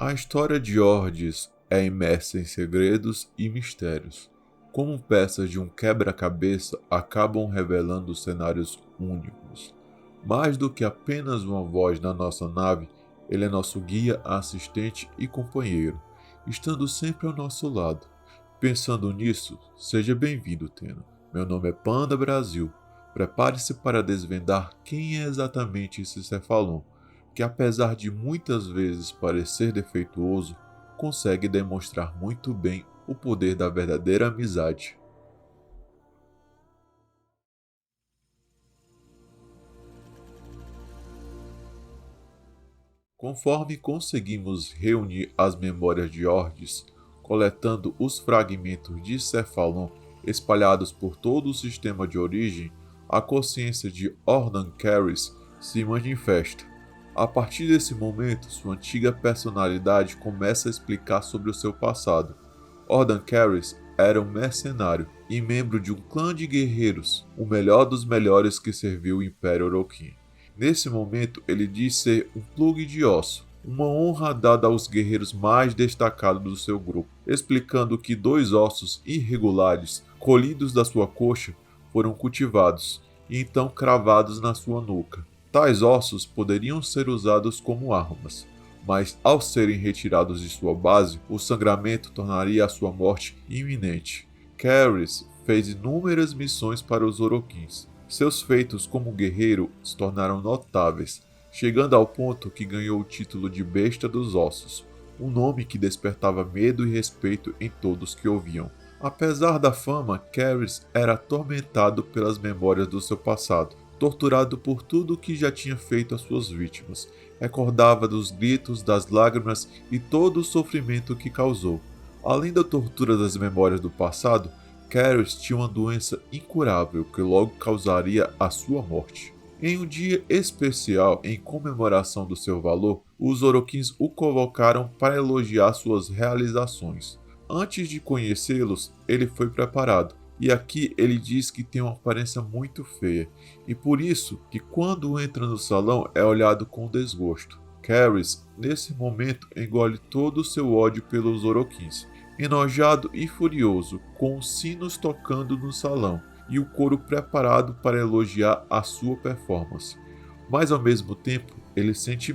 A história de Ordis é imersa em segredos e mistérios. Como peças de um quebra-cabeça acabam revelando cenários únicos. Mais do que apenas uma voz na nossa nave, ele é nosso guia, assistente e companheiro, estando sempre ao nosso lado. Pensando nisso, seja bem-vindo, Tena. Meu nome é Panda Brasil. Prepare-se para desvendar quem é exatamente esse Cefalon, que apesar de muitas vezes parecer defeituoso, consegue demonstrar muito bem o poder da verdadeira amizade. Conforme conseguimos reunir as memórias de Ordis, coletando os fragmentos de Cefalon espalhados por todo o sistema de origem, a consciência de Ordan Caris se manifesta. A partir desse momento, sua antiga personalidade começa a explicar sobre o seu passado. Ordan Caris era um mercenário e membro de um clã de guerreiros, o melhor dos melhores que serviu o Império Orokin. Nesse momento, ele diz ser um plug de osso, uma honra dada aos guerreiros mais destacados do seu grupo, explicando que 2 ossos irregulares, colhidos da sua coxa, foram cultivados e então cravados na sua nuca. Tais ossos poderiam ser usados como armas, mas ao serem retirados de sua base, o sangramento tornaria a sua morte iminente. Caris fez inúmeras missões para os Orokins. Seus feitos como guerreiro se tornaram notáveis, chegando ao ponto que ganhou o título de Besta dos Ossos, um nome que despertava medo e respeito em todos que ouviam. Apesar da fama, Caris era atormentado pelas memórias do seu passado, torturado por tudo o que já tinha feito às suas vítimas. Recordava dos gritos, das lágrimas e todo o sofrimento que causou. Além da tortura das memórias do passado, Caris tinha uma doença incurável que logo causaria a sua morte. Em um dia especial em comemoração do seu valor, os Orokins o convocaram para elogiar suas realizações. Antes de conhecê-los, ele foi preparado, e aqui ele diz que tem uma aparência muito feia, e por isso que quando entra no salão é olhado com desgosto. Caris, nesse momento, engole todo o seu ódio pelos Orokins. Enojado e furioso, com os sinos tocando no salão e o coro preparado para elogiar a sua performance. Mas ao mesmo tempo, ele sente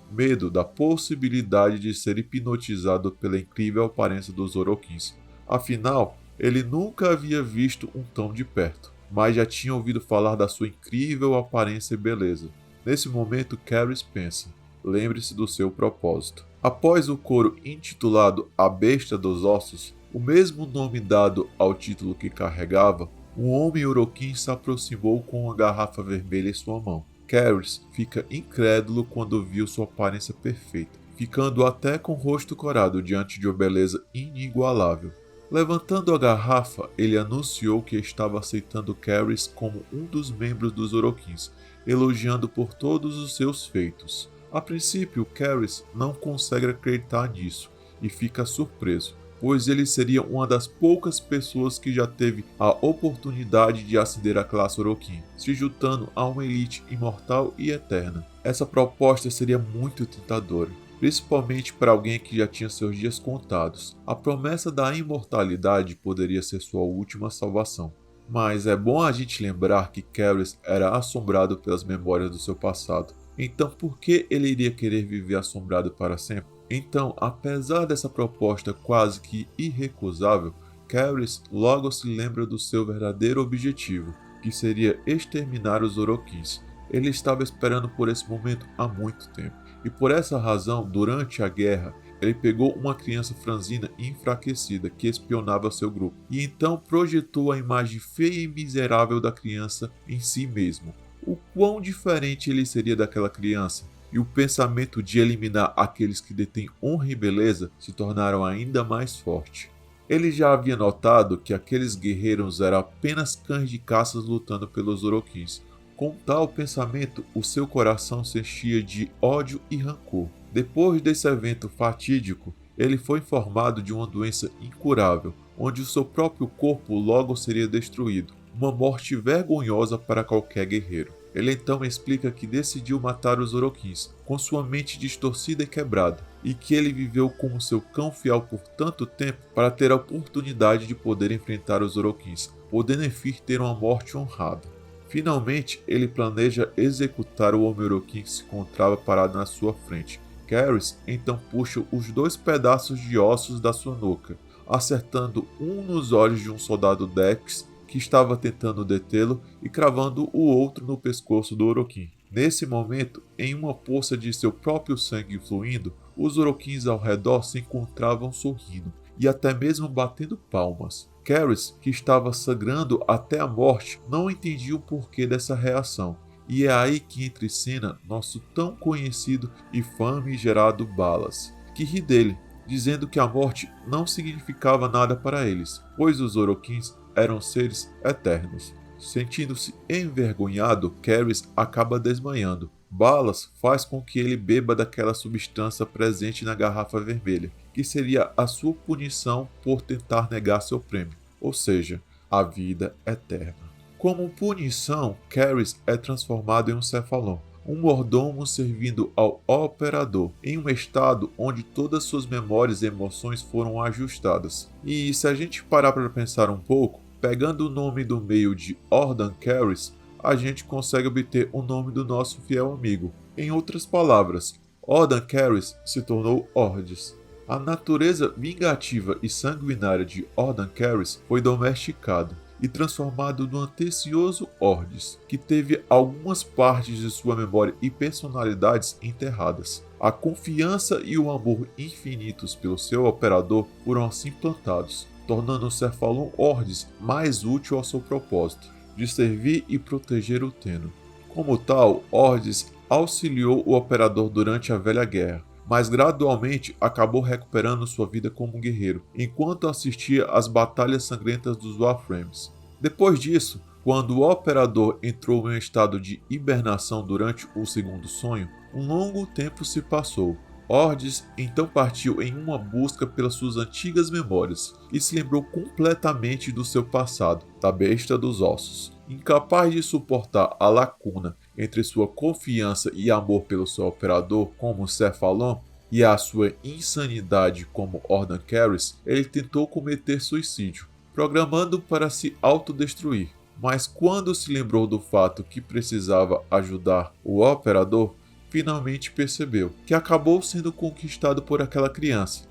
medo da possibilidade de ser hipnotizado pela incrível aparência dos Orokins. Afinal, ele nunca havia visto um tão de perto, mas já tinha ouvido falar da sua incrível aparência e beleza. Nesse momento, Caris pensa: lembre-se do seu propósito. Após o coro intitulado A Besta dos Ossos, o mesmo nome dado ao título que carregava, um homem Orokin se aproximou com uma garrafa vermelha em sua mão. Caris fica incrédulo quando viu sua aparência perfeita, ficando até com o rosto corado diante de uma beleza inigualável. Levantando a garrafa, ele anunciou que estava aceitando Caris como um dos membros dos Orokins, elogiando por todos os seus feitos. A princípio, Caris não consegue acreditar nisso e fica surpreso, pois ele seria uma das poucas pessoas que já teve a oportunidade de ascender à classe Orokin, se juntando a uma elite imortal e eterna. Essa proposta seria muito tentadora, principalmente para alguém que já tinha seus dias contados. A promessa da imortalidade poderia ser sua última salvação. Mas é bom a gente lembrar que Caris era assombrado pelas memórias do seu passado. Então por que ele iria querer viver assombrado para sempre? Então, apesar dessa proposta quase que irrecusável, Caris logo se lembra do seu verdadeiro objetivo, que seria exterminar os Orokins. Ele estava esperando por esse momento há muito tempo, e por essa razão, durante a guerra, ele pegou uma criança franzina e enfraquecida que espionava seu grupo, e então projetou a imagem feia e miserável da criança em si mesmo. O quão diferente ele seria daquela criança? E o pensamento de eliminar aqueles que detêm honra e beleza se tornaram ainda mais forte. Ele já havia notado que aqueles guerreiros eram apenas cães de caça lutando pelos Orokins. Com tal pensamento, o seu coração se enchia de ódio e rancor. Depois desse evento fatídico, ele foi informado de uma doença incurável, onde o seu próprio corpo logo seria destruído. Uma morte vergonhosa para qualquer guerreiro. Ele então explica que decidiu matar os Orokins, com sua mente distorcida e quebrada. e que ele viveu como seu cão fiel por tanto tempo para ter a oportunidade de poder enfrentar os Oroquins, podendo enfim ter uma morte honrada. Finalmente, ele planeja executar o Homem Oroquim que se encontrava parado na sua frente. Caris então puxa os 2 pedaços de ossos da sua nuca, acertando um nos olhos de um soldado Dex que estava tentando detê-lo e cravando o outro no pescoço do Oroquim. Nesse momento, em uma poça de seu próprio sangue fluindo, os Oroquins ao redor se encontravam sorrindo e até mesmo batendo palmas. Caris, que estava sangrando até a morte, não entendia o porquê dessa reação. E é aí que entra em cena nosso tão conhecido e famigerado Balas, que ri dele, dizendo que a morte não significava nada para eles, pois os Oroquins eram seres eternos. Sentindo-se envergonhado, Caris acaba desmaiando. Balas faz com que ele beba daquela substância presente na garrafa vermelha, que seria a sua punição por tentar negar seu prêmio, ou seja, a vida eterna. Como punição, Caris é transformado em um Cephalon, um mordomo servindo ao Operador, em um estado onde todas suas memórias e emoções foram ajustadas. E se a gente parar para pensar um pouco, pegando o nome do meio de Ordan Caris, a gente consegue obter o nome do nosso fiel amigo. Em outras palavras, Ordan Caris se tornou Ordis. A natureza vingativa e sanguinária de Ordan Caris foi domesticada e transformado no antecioso Ordis, que teve algumas partes de sua memória e personalidades enterradas. A confiança e o amor infinitos pelo seu operador foram assim plantados, tornando o Cephalon Ordis mais útil ao seu propósito, de servir e proteger o Tenno. Como tal, Ordis auxiliou o operador durante a Velha Guerra, mas gradualmente acabou recuperando sua vida como um guerreiro, enquanto assistia às batalhas sangrentas dos Warframes. Depois disso, quando o operador entrou em um estado de hibernação durante o segundo sonho, um longo tempo se passou. Ordis então partiu em uma busca pelas suas antigas memórias e se lembrou completamente do seu passado, da besta dos ossos. Incapaz de suportar a lacuna entre sua confiança e amor pelo seu operador como Cephalon e a sua insanidade como Ordan Caris, ele tentou cometer suicídio, programando para se autodestruir. Mas quando se lembrou do fato que precisava ajudar o operador, finalmente percebeu que acabou sendo conquistado por aquela criança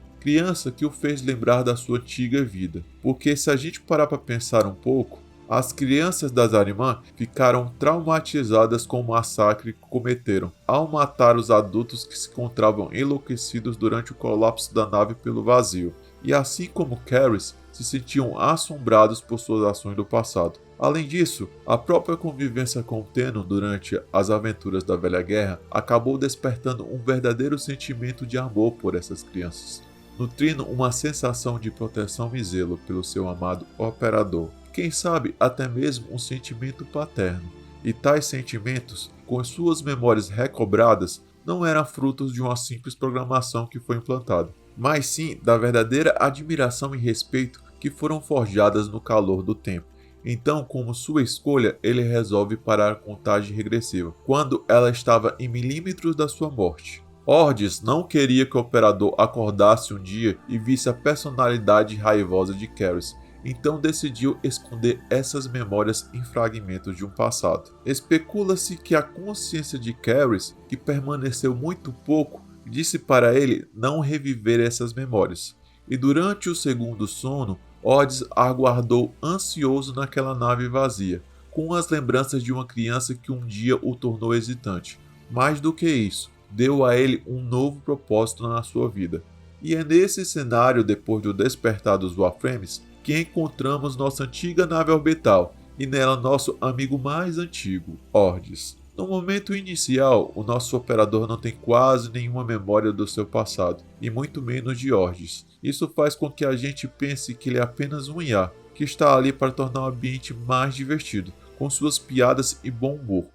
que o fez lembrar da sua antiga vida. Porque se a gente parar para pensar um pouco, as crianças das Ahriman ficaram traumatizadas com o massacre que cometeram ao matar os adultos que se encontravam enlouquecidos durante o colapso da nave pelo vazio, e assim como Caris, se sentiam assombrados por suas ações do passado. Além disso, a própria convivência com Tenno durante as aventuras da Velha Guerra acabou despertando um verdadeiro sentimento de amor por essas crianças, nutrindo uma sensação de proteção e zelo pelo seu amado operador. Quem sabe até mesmo um sentimento paterno. E tais sentimentos, com suas memórias recobradas, não eram frutos de uma simples programação que foi implantada, mas sim da verdadeira admiração e respeito que foram forjadas no calor do tempo. Então, como sua escolha, ele resolve parar a contagem regressiva, quando ela estava em milímetros da sua morte. Ordis não queria que o operador acordasse um dia e visse a personalidade raivosa de Caris, então decidiu esconder essas memórias em fragmentos de um passado. Especula-se que a consciência de Caris, que permaneceu muito pouco, disse para ele não reviver essas memórias. E durante o segundo sono, Ordis aguardou ansioso naquela nave vazia, com as lembranças de uma criança que um dia o tornou hesitante. Mais do que isso, deu a ele um novo propósito na sua vida. E é nesse cenário, depois do despertar dos Warframes, que encontramos nossa antiga nave orbital e nela nosso amigo mais antigo, Ordis. No momento inicial, o nosso operador não tem quase nenhuma memória do seu passado, e muito menos de Ordis. Isso faz com que a gente pense que ele é apenas um IA, que está ali para tornar o ambiente mais divertido, com suas piadas e bom humor.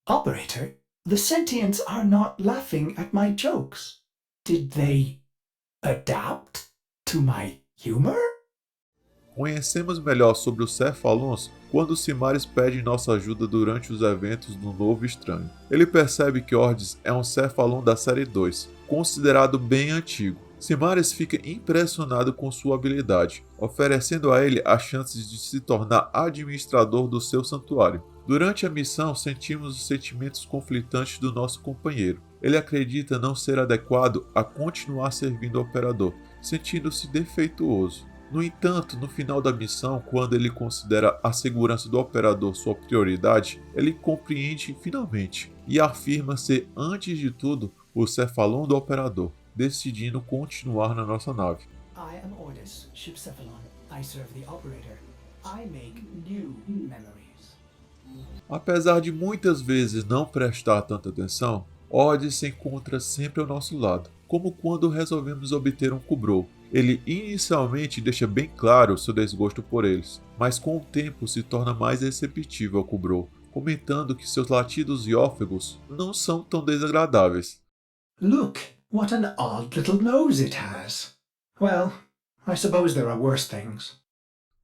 Operator, the sentients are not laughing at my jokes. Did they adapt to my humor? Conhecemos melhor sobre os Cephalons quando Simaris pede nossa ajuda durante os eventos do Novo Estranho. Ele percebe que Ordis é um Cephalon da série 2, considerado bem antigo. Simaris fica impressionado com sua habilidade, oferecendo a ele a chance de se tornar administrador do seu santuário. Durante a missão, sentimos os sentimentos conflitantes do nosso companheiro. Ele acredita não ser adequado a continuar servindo ao Operador, sentindo-se defeituoso. No entanto, no final da missão, quando ele considera a segurança do Operador sua prioridade, ele compreende finalmente e afirma ser, antes de tudo, o Cephalon do Operador, decidindo continuar na nossa nave. I am Ordis, Ship Cephalon. I serve the operator. I make new memories. Apesar de muitas vezes não prestar tanta atenção, Ordis se encontra sempre ao nosso lado, como quando resolvemos obter um Kubrou. Ele inicialmente deixa bem claro seu desgosto por eles, mas com o tempo se torna mais receptivo ao Kubrou, comentando que seus latidos e ófegos não são tão desagradáveis. Look, what an odd little nose it has. Well, I suppose there are worse things.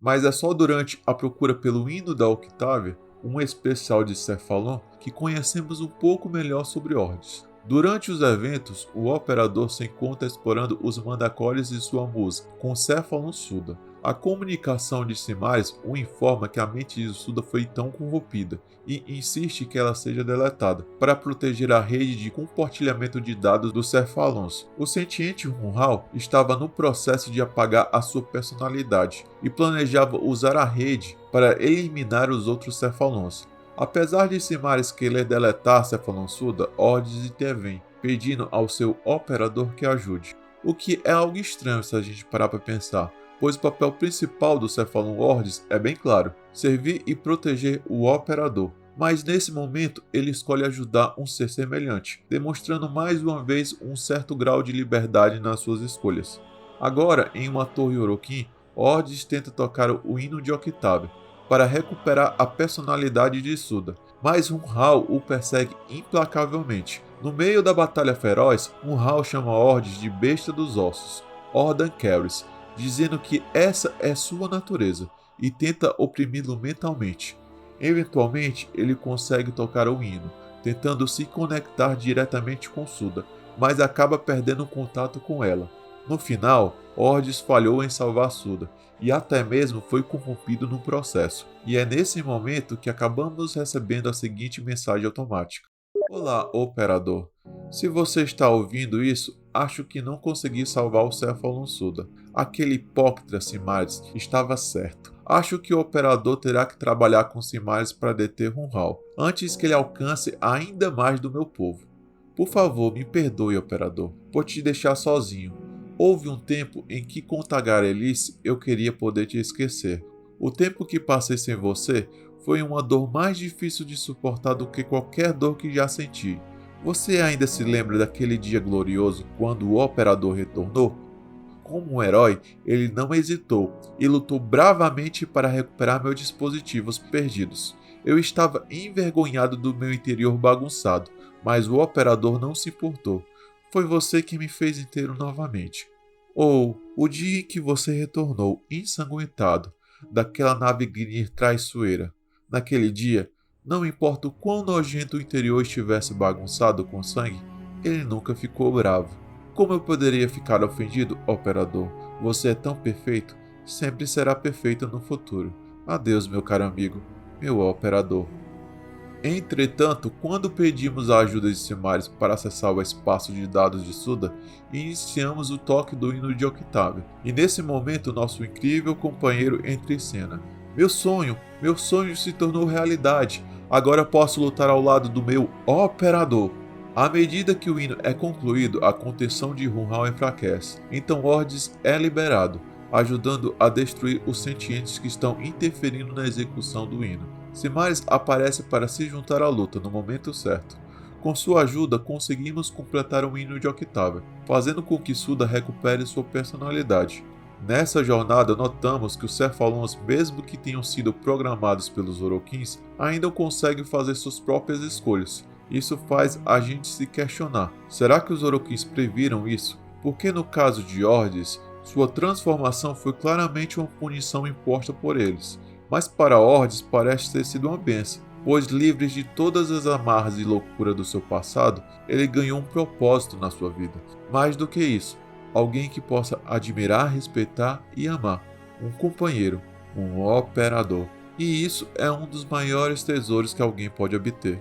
Mas é só durante a procura pelo hino da Octávia, um especial de Cephalon, que conhecemos um pouco melhor sobre Ordis. Durante os eventos, o Operador se encontra explorando os Mandacores e sua musa, com Cephalon Suda. A comunicação de Simaris o informa que a mente de Suda foi tão corrompida e insiste que ela seja deletada, para proteger a rede de compartilhamento de dados dos Cephalons. O sentiente Hunhal estava no processo de apagar a sua personalidade e planejava usar a rede para eliminar os outros Cephalons. Apesar de Simaris querer deletar Cephalon Suda, Ordis intervém, pedindo ao seu Operador que ajude. O que é algo estranho se a gente parar para pensar, pois o papel principal do Cephalon Ordis é bem claro, servir e proteger o Operador. Mas nesse momento ele escolhe ajudar um ser semelhante, demonstrando mais uma vez um certo grau de liberdade nas suas escolhas. Agora, em uma torre Orokin, Ordis tenta tocar o hino de Octávia, para recuperar a personalidade de Suda, mas Hunhal o persegue implacavelmente. No meio da batalha feroz, Hunhal chama Ordis de besta dos ossos, Ordan Caris, dizendo que essa é sua natureza, e tenta oprimi-lo mentalmente. Eventualmente, ele consegue tocar o hino, tentando se conectar diretamente com Suda, mas acaba perdendo contato com ela. No final, Ordis falhou em salvar Suda, e até mesmo foi corrompido no processo. E é nesse momento que acabamos recebendo a seguinte mensagem automática. Olá, Operador. Se você está ouvindo isso, acho que não consegui salvar o Cephalon Suda. Aquele hipócrita Simaris estava certo. Acho que o Operador terá que trabalhar com Simaris para deter Hunhal, antes que ele alcance ainda mais do meu povo. Por favor, me perdoe, Operador, por te deixar sozinho. Houve um tempo em que com Tagarelice eu queria poder te esquecer. O tempo que passei sem você foi uma dor mais difícil de suportar do que qualquer dor que já senti. Você ainda se lembra daquele dia glorioso quando o Operador retornou? Como um herói, ele não hesitou e lutou bravamente para recuperar meus dispositivos perdidos. Eu estava envergonhado do meu interior bagunçado, mas o Operador não se importou. Foi você que me fez inteiro novamente. Ou o dia em que você retornou ensanguentado daquela nave Gnir traiçoeira. Naquele dia, não importa o quão nojento o interior estivesse bagunçado com sangue, ele nunca ficou bravo. Como eu poderia ficar ofendido, Operador? Você é tão perfeito, sempre será perfeito no futuro. Adeus, meu caro amigo, meu Operador. Entretanto, quando pedimos a ajuda de Simaris para acessar o espaço de dados de Suda, iniciamos o toque do hino de Octávia, e nesse momento nosso incrível companheiro entra em cena. Meu sonho se tornou realidade, agora posso lutar ao lado do meu Operador. À medida que o hino é concluído, a contenção de Hunhal enfraquece, então Ordis é liberado, ajudando a destruir os sentientes que estão interferindo na execução do hino. Simaris aparece para se juntar à luta no momento certo. Com sua ajuda, conseguimos completar o hino de Octávia, fazendo com que Suda recupere sua personalidade. Nessa jornada, notamos que os Cephalons, mesmo que tenham sido programados pelos Orokins, ainda conseguem fazer suas próprias escolhas. Isso faz a gente se questionar. Será que os Orokins previram isso? Porque no caso de Ordis, sua transformação foi claramente uma punição imposta por eles. Mas para Ordis parece ter sido uma bênção, pois livre de todas as amarras e loucura do seu passado, ele ganhou um propósito na sua vida. Mais do que isso, alguém que possa admirar, respeitar e amar, um companheiro, um operador. E isso é um dos maiores tesouros que alguém pode obter.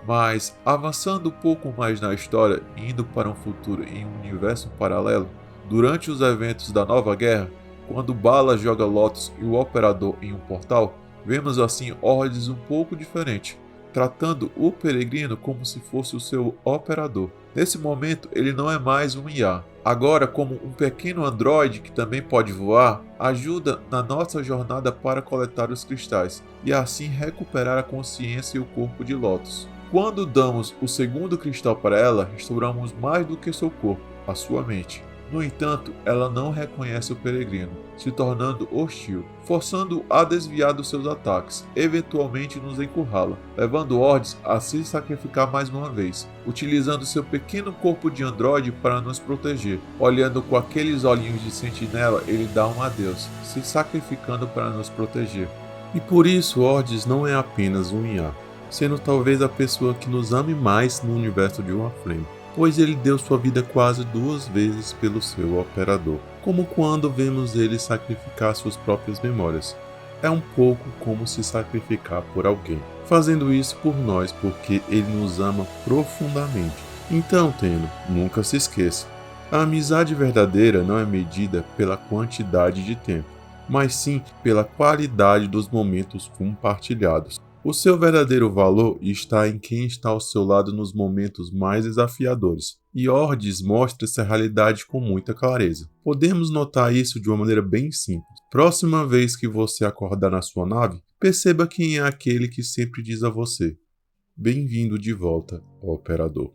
Mas, avançando um pouco mais na história e indo para um futuro em um universo paralelo, durante os eventos da Nova Guerra, quando Bala joga Lotus e o Operador em um portal, vemos assim ordens um pouco diferentes, tratando o Peregrino como se fosse o seu operador. Nesse momento, ele não é mais um IA. Agora, como um pequeno androide que também pode voar, ajuda na nossa jornada para coletar os cristais e assim recuperar a consciência e o corpo de Lotus. Quando damos o segundo cristal para ela, restauramos mais do que seu corpo, a sua mente. No entanto, ela não reconhece o peregrino, se tornando hostil, forçando-o a desviar dos seus ataques, eventualmente nos encurrala, levando Ordis a se sacrificar mais uma vez, utilizando seu pequeno corpo de androide para nos proteger. Olhando com aqueles olhinhos de sentinela, ele dá um adeus, se sacrificando para nos proteger. E por isso Ordis não é apenas um IA, sendo talvez a pessoa que nos ame mais no universo de Warframe, pois ele deu sua vida quase 2 vezes pelo seu operador, como quando vemos ele sacrificar suas próprias memórias. É um pouco como se sacrificar por alguém, fazendo isso por nós porque ele nos ama profundamente. Então, Tenno, nunca se esqueça, a amizade verdadeira não é medida pela quantidade de tempo, mas sim pela qualidade dos momentos compartilhados. O seu verdadeiro valor está em quem está ao seu lado nos momentos mais desafiadores. E Ordis mostra essa realidade com muita clareza. Podemos notar isso de uma maneira bem simples. Próxima vez que você acordar na sua nave, perceba quem é aquele que sempre diz a você: "Bem-vindo de volta, operador."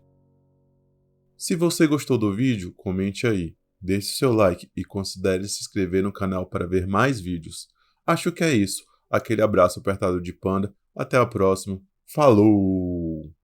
Se você gostou do vídeo, comente aí, deixe seu like e considere se inscrever no canal para ver mais vídeos. Acho que é isso. Aquele abraço apertado de panda. Até a próxima. Falou!